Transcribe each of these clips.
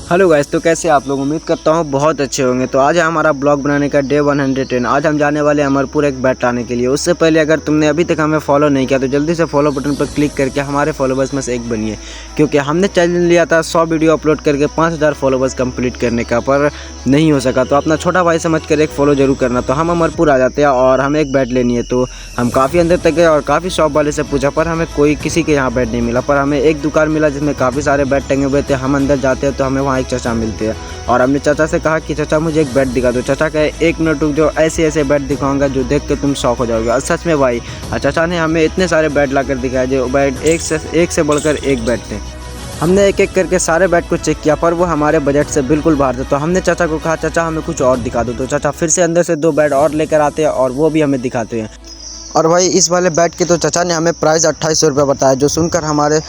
Hello guys, तो कैसे आप लोग? उम्मीद करता हूँ बहुत अच्छे होंगे। तो आज है हमारा ब्लॉग बनाने का डे 110। आज हम जाने वाले हैं अमरपुर एक बैट लाने के लिए। उससे पहले अगर तुमने अभी तक हमें फॉलो नहीं किया तो जल्दी से फॉलो बटन पर क्लिक करके हमारे फॉलोवर्स में से एक बनिए, क्योंकि हमने चैलेंज लिया था 100 वीडियो अपलोड करके 5000 फॉलोवर्स कंप्लीट करने का, पर नहीं हो सका। तो अपना छोटा भाई समझ कर एक फॉलो जरूर करना। तो हम अमरपुर आ जाते हैं और हमें एक बैट लेनी है। तो हम काफ़ी अंदर तक गए और काफ़ी शॉप वाले से पूछा, पर हमें किसी के यहाँ बैट नहीं मिला। पर हमें एक दुकान मिला जिसमें काफ़ी सारे बैट टंगे हुए थे। हम अंदर जाते हैं तो हमें वहाँ एक चाचा मिलते हैं और हमने चाचा से कहा कि चाचा मुझे एक बैट दिखा दो। चाचा कहे 1 मिनट रुक जाओ, ऐसे बैट दिखाऊंगा जो देख के तुम शौक हो जाओगे। और सच में भाई चाचा ने हमें इतने सारे बैट ला कर दिखाए, जो बैट एक से बढ़कर एक बैट थे। हमने एक एक करके सारे बैट को चेक किया, पर वो हमारे बजट से बिल्कुल बाहर थे। तो हमने चाचा को कहा चाचा हमें कुछ और दिखा दो। तो चाचा फिर से अंदर से 2 बैट और लेकर आते हैं और वो भी हमें दिखाते हैं। और भाई इस वाले बैट की तो चाचा ने हमें प्राइस 2800 रुपये बताया, जो सुनकर हमारे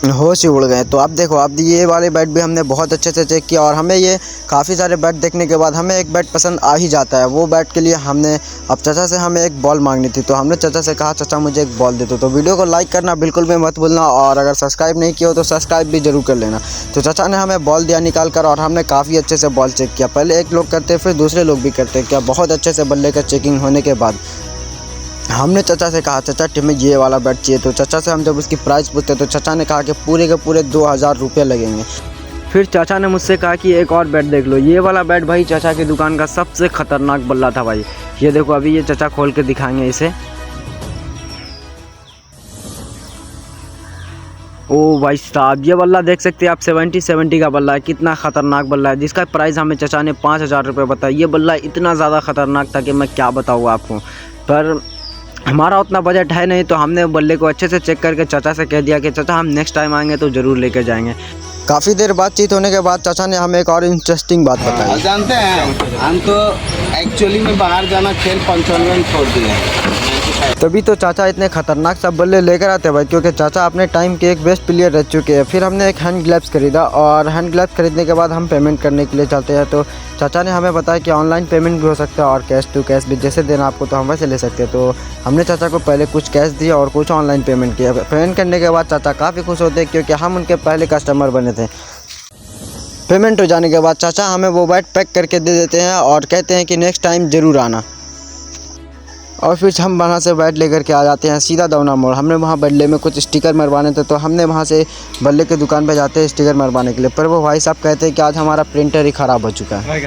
होश ही उड़ गए। तो अब देखो, अब ये वाले बैट भी हमने बहुत अच्छे से चेक किया और हमें ये काफ़ी सारे बैट देखने के बाद हमें एक बैट पसंद आ ही जाता है। वो बैट के लिए हमने अब चाचा से हमें एक बॉल मांगनी थी। तो हमने चाचा से कहा चाचा मुझे एक बॉल दे दो। तो वीडियो को लाइक करना बिल्कुल भी मत भूलना और अगर सब्सक्राइब नहीं किया हो तो सब्सक्राइब भी जरूर कर लेना। तो चाचा ने हमें बॉल दिया निकाल कर और हमने काफ़ी अच्छे से बॉल चेक किया। पहले एक लोग करते फिर दूसरे लोग भी करते क्या, बहुत अच्छे से बल्ले का चेकिंग होने के बाद हमने चाचा से कहा चाचा हमें ये वाला बैट चाहिए। तो चाचा से हम जब उसकी प्राइस पूछते तो चाचा ने कहा कि पूरे के पूरे 2000 रुपये लगेंगे। फिर चाचा ने मुझसे कहा कि एक और बैट देख लो। ये वाला बैट भाई चाचा की दुकान का सबसे खतरनाक बल्ला था भाई। ये देखो, अभी ये चाचा खोल के दिखाएंगे इसे। ओ भाई साहब, ये बल्ला देख सकते हैं आप, 70 का बल्ला है। कितना खतरनाक बल्ला है, जिसका प्राइस हमें चाचा ने 5000 रुपये बताया। ये बल्ला इतना ज़्यादा खतरनाक था कि मैं क्या बताऊँ आपको। पर हमारा उतना बजट है नहीं, तो हमने बल्ले को अच्छे से चेक करके चाचा से कह दिया कि चाचा हम नेक्स्ट टाइम आएंगे तो ज़रूर लेकर जाएंगे। काफ़ी देर बातचीत होने के बाद चाचा ने हमें एक और इंटरेस्टिंग बात बताई। जानते हैं, हम तो एक्चुअली में बाहर जाना खेल 55 में छोड़ दिए। तभी तो चाचा इतने खतरनाक सब बल्ले लेकर आते हैं भाई, क्योंकि चाचा अपने टाइम के एक बेस्ट प्लेयर रह चुके हैं। फिर हमने एक हैंड ग्लव्स खरीदा और हैंड ग्लव्स खरीदने के बाद हम पेमेंट करने के लिए चलते हैं। तो चाचा ने हमें बताया कि ऑनलाइन पेमेंट भी हो सकता है और कैश टू कैश भी, जैसे देना आपको तो हम वैसे ले सकते हैं। तो हमने चाचा को पहले कुछ कैश दिया और कुछ ऑनलाइन पेमेंट किया। पेमेंट करने के बाद चाचा काफ़ी खुश होते हैं, क्योंकि हम उनके पहले कस्टमर बने थे। पेमेंट हो जाने के बाद चाचा हमें वो बैट पैक करके दे देते हैं और कहते हैं कि नेक्स्ट टाइम ज़रूर आना। और फिर हम वहाँ से बैट लेकर के आ जाते हैं सीधा दौना मोड़। हमने वहाँ बल्ले में कुछ स्टिकर मरवाने थे, तो हमने वहाँ से बल्ले की दुकान पे जाते हैं स्टिकर मरवाने के लिए। पर वो भाई साहब कहते हैं कि आज हमारा प्रिंटर ही ख़राब हो चुका है।